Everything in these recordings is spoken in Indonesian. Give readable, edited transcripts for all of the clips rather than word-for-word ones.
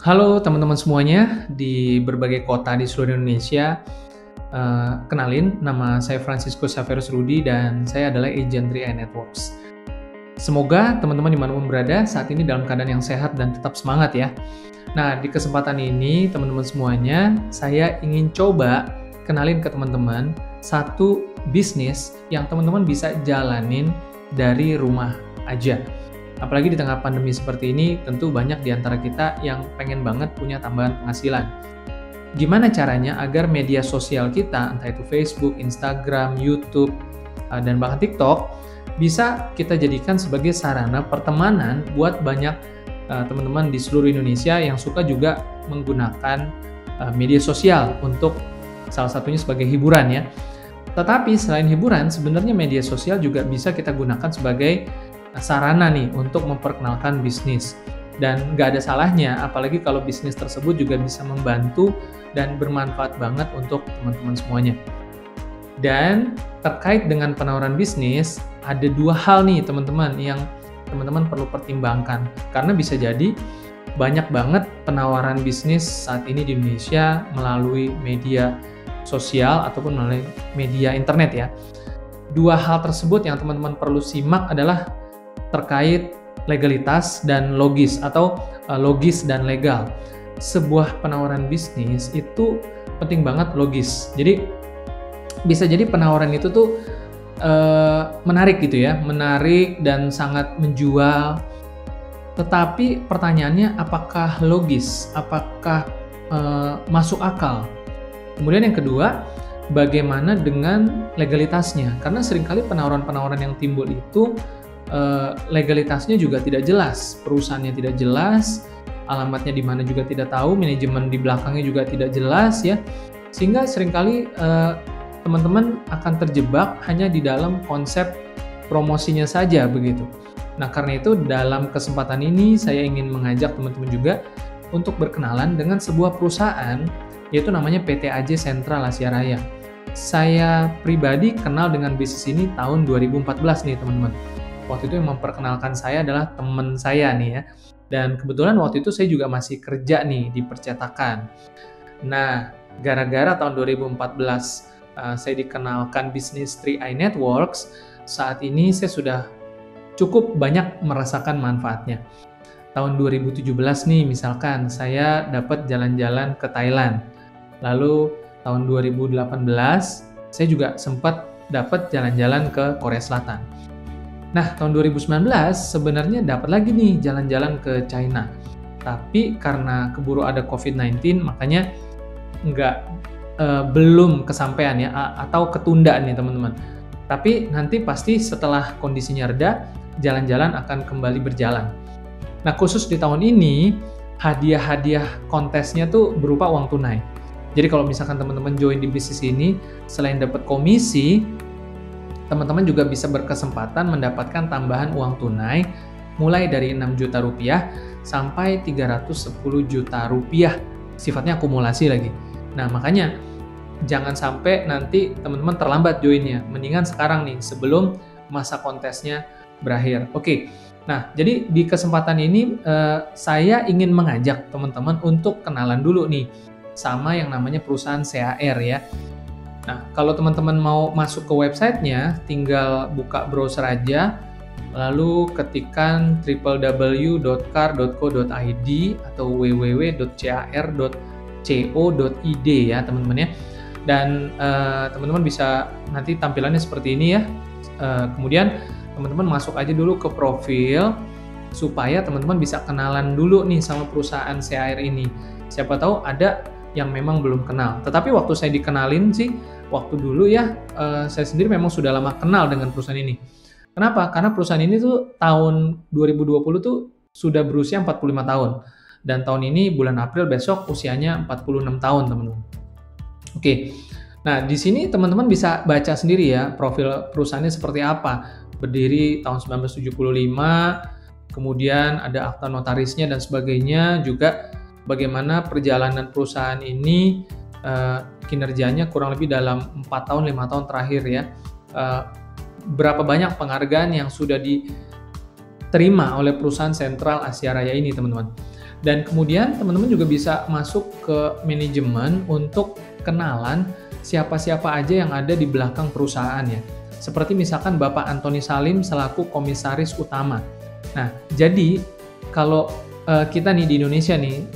Halo teman-teman semuanya di berbagai kota di seluruh Indonesia. Kenalin, nama saya Francisco Saverus Rudi dan saya adalah agent 3i Networks. Semoga teman-teman dimanapun berada saat ini dalam keadaan yang sehat dan tetap semangat ya. Nah, di kesempatan ini teman-teman semuanya, saya ingin coba kenalin ke teman-teman satu bisnis yang teman-teman bisa jalanin dari rumah aja. Apalagi di tengah pandemi seperti ini, tentu banyak di antara kita yang pengen banget punya tambahan penghasilan. Gimana caranya agar media sosial kita, entah itu Facebook, Instagram, YouTube, dan bahkan TikTok, bisa kita jadikan sebagai sarana pertemanan buat banyak teman-teman di seluruh Indonesia yang suka juga menggunakan media sosial untuk salah satunya sebagai hiburan ya. Tetapi selain hiburan, sebenarnya media sosial juga bisa kita gunakan sebagai sarana nih untuk memperkenalkan bisnis. Dan nggak ada salahnya, apalagi kalau bisnis tersebut juga bisa membantu dan bermanfaat banget untuk teman-teman semuanya. Dan terkait dengan penawaran bisnis, ada dua hal nih teman-teman yang teman-teman perlu pertimbangkan. Karena bisa jadi banyak banget penawaran bisnis saat ini di Indonesia melalui media sosial ataupun melalui media internet ya. Dua hal tersebut yang teman-teman perlu simak adalah terkait legalitas dan logis atau logis dan legal. Sebuah penawaran bisnis itu penting banget logis. Jadi bisa jadi penawaran itu tuh menarik gitu ya, menarik dan sangat menjual. Tetapi pertanyaannya apakah logis, apakah masuk akal? Kemudian yang kedua, bagaimana dengan legalitasnya? Karena seringkali penawaran-penawaran yang timbul itu legalitasnya juga tidak jelas, perusahaannya tidak jelas, alamatnya di mana juga tidak tahu, manajemen di belakangnya juga tidak jelas ya, sehingga seringkali teman-teman akan terjebak hanya di dalam konsep promosinya saja begitu. Nah karena itu dalam kesempatan ini saya ingin mengajak teman-teman juga untuk berkenalan dengan sebuah perusahaan yaitu namanya PT AJ Sentral Asia Raya. Saya pribadi kenal dengan bisnis ini tahun 2014 nih teman-teman. Waktu itu yang memperkenalkan saya adalah teman saya nih ya. Dan kebetulan waktu itu saya juga masih kerja nih di percetakan. Nah, gara-gara tahun 2014 saya dikenalkan bisnis 3i Networks, saat ini saya sudah cukup banyak merasakan manfaatnya. Tahun 2017 nih misalkan saya dapat jalan-jalan ke Thailand. Lalu tahun 2018 saya juga sempat dapat jalan-jalan ke Korea Selatan. Nah, tahun 2019 sebenarnya dapat lagi nih jalan-jalan ke China. Tapi karena keburu ada COVID-19, makanya belum kesampaian ya, atau ketunda nih teman-teman. Tapi nanti pasti setelah kondisinya reda, jalan-jalan akan kembali berjalan. Nah, khusus di tahun ini, hadiah-hadiah kontesnya tuh berupa uang tunai. Jadi kalau misalkan teman-teman join di bisnis ini, selain dapat komisi, teman-teman juga bisa berkesempatan mendapatkan tambahan uang tunai mulai dari 6 juta rupiah sampai 310 juta rupiah. Sifatnya akumulasi lagi. Nah, makanya jangan sampai nanti teman-teman terlambat joinnya. Mendingan sekarang nih sebelum masa kontesnya berakhir. Oke. Nah, jadi di kesempatan ini saya ingin mengajak teman-teman untuk kenalan dulu nih sama yang namanya perusahaan CAR ya. Nah, kalau teman-teman mau masuk ke websitenya, tinggal buka browser aja, lalu ketikkan www.car.co.id atau www.car.co.id ya teman-teman ya. Dan teman-teman bisa nanti tampilannya seperti ini ya. Kemudian teman-teman masuk aja dulu ke profil supaya teman-teman bisa kenalan dulu nih sama perusahaan CAR ini. Siapa tahu ada yang memang belum kenal. Tetapi waktu saya dikenalin sih, waktu dulu ya, saya sendiri memang sudah lama kenal dengan perusahaan ini. Kenapa? Karena perusahaan ini tuh tahun 2020 tuh sudah berusia 45 tahun. Dan tahun ini bulan April besok usianya 46 tahun, teman-teman. Oke. Nah, di sini teman-teman bisa baca sendiri ya, profil perusahaannya seperti apa. Berdiri tahun 1975, kemudian ada akta notarisnya dan sebagainya, juga bagaimana perjalanan perusahaan ini kinerjanya kurang lebih dalam 4 tahun, 5 tahun terakhir ya. Berapa banyak penghargaan yang sudah diterima oleh perusahaan Sentral Asia Raya ini teman-teman. Dan kemudian teman-teman juga bisa masuk ke manajemen untuk kenalan siapa-siapa aja yang ada di belakang perusahaan ya. Seperti misalkan Bapak Antoni Salim selaku komisaris utama. Nah, jadi kalau kita nih di Indonesia nih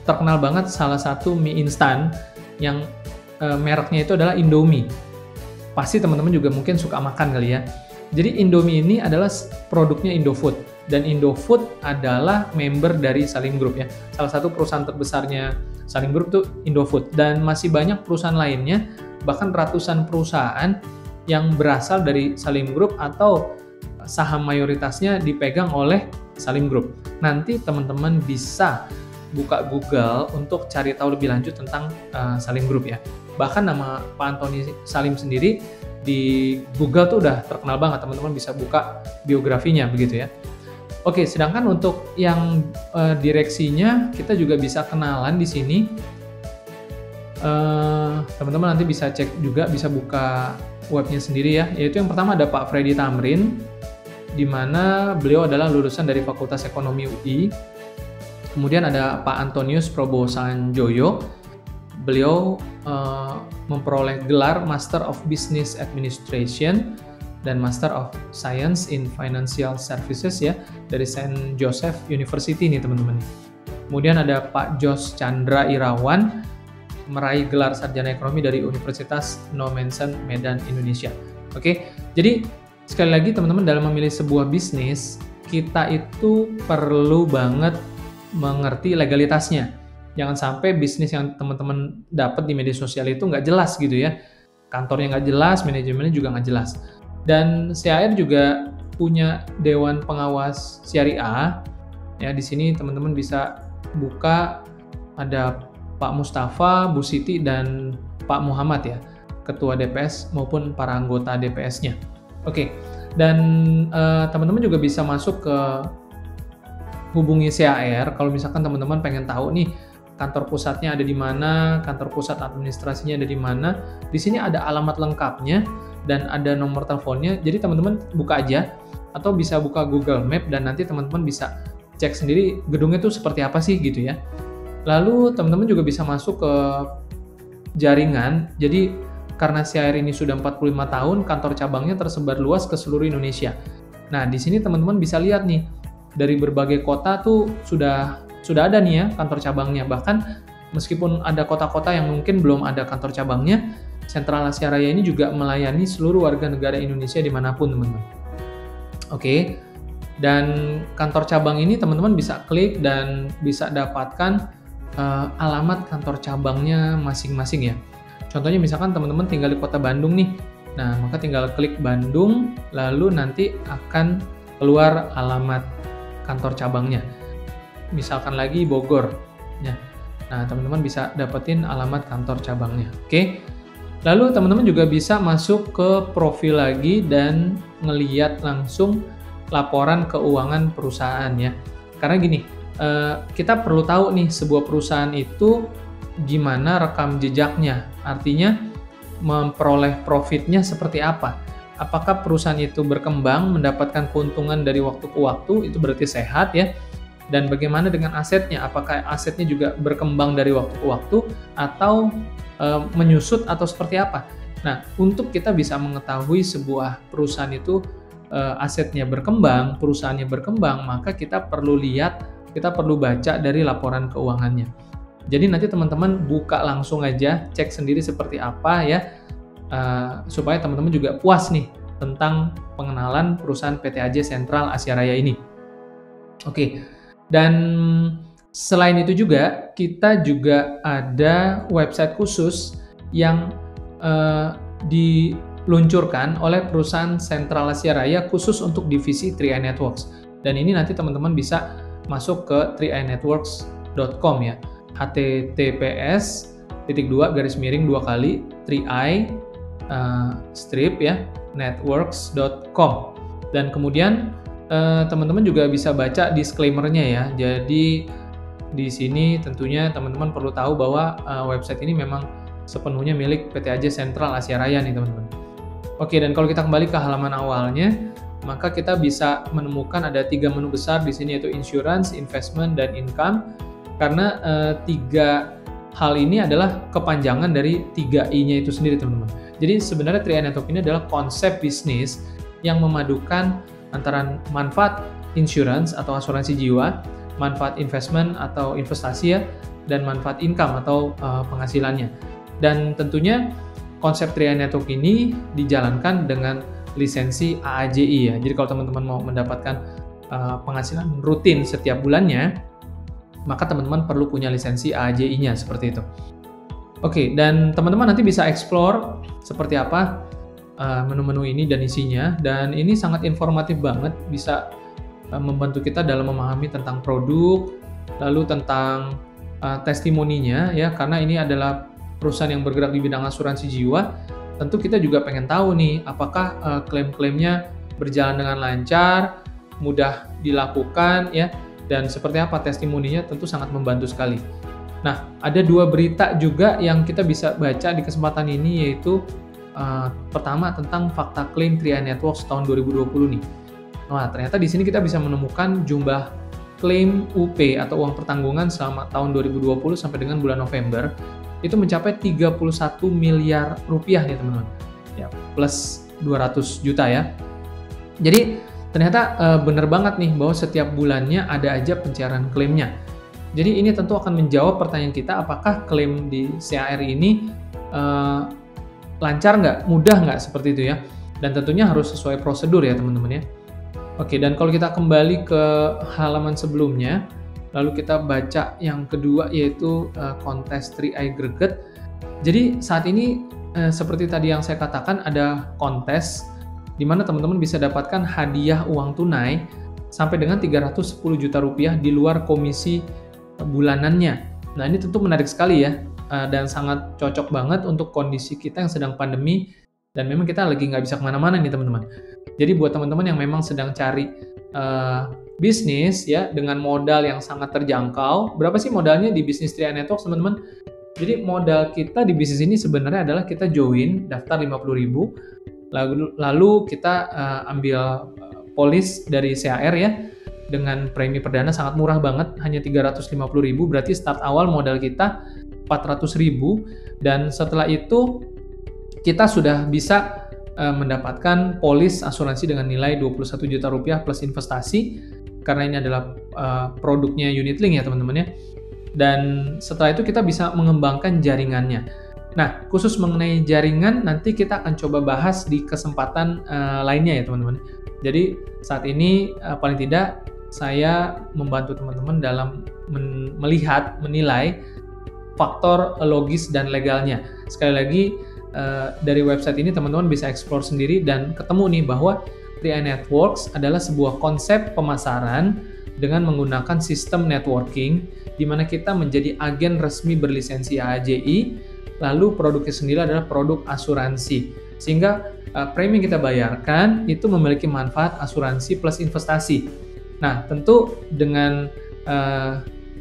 terkenal banget salah satu mie instan yang mereknya itu adalah Indomie. Pasti teman-teman juga mungkin suka makan kali ya. Jadi Indomie ini adalah produknya Indofood. Dan Indofood adalah member dari Salim Group ya. Salah satu perusahaan terbesarnya Salim Group itu Indofood. Dan masih banyak perusahaan lainnya, bahkan ratusan perusahaan yang berasal dari Salim Group atau saham mayoritasnya dipegang oleh Salim Group. Nanti teman-teman bisa buka Google untuk cari tahu lebih lanjut tentang Salim Group ya. Bahkan nama Pak Antoni Salim sendiri di Google tuh udah terkenal banget, teman-teman bisa buka biografinya begitu ya. Oke, sedangkan untuk yang direksinya kita juga bisa kenalan di sini. Teman-teman nanti bisa cek juga, bisa buka webnya sendiri ya. Yaitu yang pertama ada Pak Freddy Tamrin, di mana beliau adalah lulusan dari Fakultas Ekonomi UI. Kemudian ada Pak Antonius Probo Sanjoyo, beliau memperoleh gelar Master of Business Administration dan Master of Science in Financial Services ya dari Saint Joseph University nih teman-teman. Kemudian ada Pak Jos Chandra Irawan, meraih gelar Sarjana Ekonomi dari Universitas Nomensen Medan Indonesia. Oke, jadi sekali lagi teman-teman dalam memilih sebuah bisnis, kita itu perlu banget mengerti legalitasnya. Jangan sampai bisnis yang teman-teman dapat di media sosial itu nggak jelas gitu ya. Kantornya nggak jelas, manajemennya juga nggak jelas. Dan CAR juga punya Dewan Pengawas Syariah. Ya, di sini teman-teman bisa buka, ada Pak Mustafa, Bu Siti, dan Pak Muhammad ya, Ketua DPS maupun para anggota DPS-nya. Oke, dan teman-teman juga bisa masuk ke hubungi CAR kalau misalkan teman-teman pengen tahu nih kantor pusatnya ada di mana, kantor pusat administrasinya ada di mana. Di sini ada alamat lengkapnya dan ada nomor teleponnya. Jadi teman-teman buka aja atau bisa buka Google Map dan nanti teman-teman bisa cek sendiri gedungnya itu seperti apa sih gitu ya. Lalu teman-teman juga bisa masuk ke jaringan. Jadi karena CAR ini sudah 45 tahun, kantor cabangnya tersebar luas ke seluruh Indonesia. Nah, di sini teman-teman bisa lihat nih dari berbagai kota tuh sudah ada nih ya kantor cabangnya. Bahkan meskipun ada kota-kota yang mungkin belum ada kantor cabangnya, Sentral Asia Raya ini juga melayani seluruh warga negara Indonesia dimanapun teman-teman. Oke, dan kantor cabang ini teman-teman bisa klik dan bisa dapatkan alamat kantor cabangnya masing-masing ya. Contohnya misalkan teman-teman tinggal di kota Bandung nih, nah maka tinggal klik Bandung, lalu nanti akan keluar alamat kantor cabangnya. Misalkan lagi Bogor, ya. Nah teman-teman bisa dapetin alamat kantor cabangnya. Oke. Lalu teman-teman juga bisa masuk ke profil lagi dan ngeliat langsung laporan keuangan perusahaan ya. Karena gini, kita perlu tahu nih sebuah perusahaan itu gimana rekam jejaknya. Artinya memperoleh profitnya seperti apa. Apakah perusahaan itu berkembang, mendapatkan keuntungan dari waktu ke waktu, itu berarti sehat ya. Dan bagaimana dengan asetnya? Apakah asetnya juga berkembang dari waktu ke waktu atau menyusut atau seperti apa? Nah, untuk kita bisa mengetahui sebuah perusahaan itu asetnya berkembang, perusahaannya berkembang, maka kita perlu lihat, kita perlu baca dari laporan keuangannya. Jadi nanti teman-teman buka langsung aja, cek sendiri seperti apa ya, supaya teman-teman juga puas nih tentang pengenalan perusahaan PT AJ Sentral Asia Raya ini. Oke, dan selain itu juga, kita juga ada website khusus yang diluncurkan oleh perusahaan Sentral Asia Raya khusus untuk divisi 3i Networks. Dan ini nanti teman-teman bisa masuk ke 3inetworks.com ya. https://3i-networks.com. Dan kemudian teman-teman juga bisa baca disclaimer-nya ya. Jadi di sini tentunya teman-teman perlu tahu bahwa website ini memang sepenuhnya milik PT AJ Sentral Asia Raya nih teman-teman. Oke, dan kalau kita kembali ke halaman awalnya, maka kita bisa menemukan ada 3 menu besar di sini, yaitu insurance, investment, dan income. Karena 3 hal ini adalah kepanjangan dari 3 I-nya itu sendiri, teman-teman. Jadi sebenarnya 3i Network ini adalah konsep bisnis yang memadukan antara manfaat insurance atau asuransi jiwa, manfaat investment atau investasi ya, dan manfaat income atau penghasilannya. Dan tentunya konsep 3i Network ini dijalankan dengan lisensi AAJI ya. Jadi kalau teman-teman mau mendapatkan penghasilan rutin setiap bulannya, maka teman-teman perlu punya lisensi AAJI-nya seperti itu. Oke, dan teman-teman nanti bisa explore seperti apa menu-menu ini dan isinya. Dan ini sangat informatif banget, bisa membantu kita dalam memahami tentang produk, lalu tentang testimoninya ya, karena ini adalah perusahaan yang bergerak di bidang asuransi jiwa. Tentu kita juga pengen tahu nih, apakah klaim-klaimnya berjalan dengan lancar, mudah dilakukan ya, dan seperti apa testimoninya. Tentu sangat membantu sekali. Nah, ada 2 berita juga yang kita bisa baca di kesempatan ini, yaitu pertama tentang fakta klaim 3i Networks tahun 2020 nih. Nah, ternyata di sini kita bisa menemukan jumlah klaim UP atau uang pertanggungan selama tahun 2020 sampai dengan bulan November itu mencapai 31 miliar rupiah nih teman-teman. Ya, plus 200 juta ya. Jadi ternyata bener banget nih bahwa setiap bulannya ada aja pencairan klaimnya. Jadi ini tentu akan menjawab pertanyaan kita, apakah klaim di CAR ini lancar nggak, mudah nggak seperti itu ya. Dan tentunya harus sesuai prosedur ya teman-teman ya. Oke, dan kalau kita kembali ke halaman sebelumnya, lalu kita baca yang kedua, yaitu kontes 3i Greget. Jadi saat ini seperti tadi yang saya katakan, ada kontes di mana teman-teman bisa dapatkan hadiah uang tunai sampai dengan 310 juta rupiah di luar komisi bulanannya. Nah, ini tentu menarik sekali ya, dan sangat cocok banget untuk kondisi kita yang sedang pandemi, dan memang kita lagi nggak bisa kemana-mana nih teman-teman. Jadi buat teman-teman yang memang sedang cari bisnis ya dengan modal yang sangat terjangkau. Berapa sih modalnya di bisnis 3i Networks teman-teman? Jadi modal kita di bisnis ini sebenarnya adalah kita join, daftar 50.000, lalu kita ambil polis dari CAR ya, dengan premi perdana sangat murah banget, hanya 350.000, berarti start awal modal kita 400.000, dan setelah itu kita sudah bisa mendapatkan polis asuransi dengan nilai 21 juta rupiah plus investasi, karena ini adalah produknya unit link ya teman-teman ya. Dan setelah itu kita bisa mengembangkan jaringannya. Nah, khusus mengenai jaringan nanti kita akan coba bahas di kesempatan lainnya ya teman-teman. Jadi saat ini paling tidak saya membantu teman-teman dalam melihat, menilai faktor logis dan legalnya. Sekali lagi, dari website ini teman-teman bisa explore sendiri dan ketemu nih bahwa 3i Networks adalah sebuah konsep pemasaran dengan menggunakan sistem networking, di mana kita menjadi agen resmi berlisensi AAJI, lalu produknya sendiri adalah produk asuransi. Sehingga premi yang kita bayarkan itu memiliki manfaat asuransi plus investasi. Nah, tentu dengan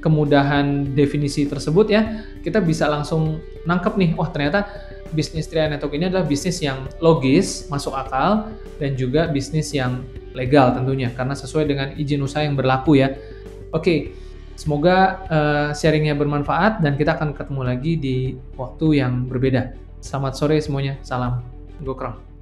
kemudahan definisi tersebut ya, kita bisa langsung nangkep nih, wah ternyata bisnis 3i Network ini adalah bisnis yang logis, masuk akal, dan juga bisnis yang legal tentunya, karena sesuai dengan izin usaha yang berlaku ya. Oke, semoga sharingnya bermanfaat, dan kita akan ketemu lagi di waktu yang berbeda. Selamat sore semuanya, salam Gokrang.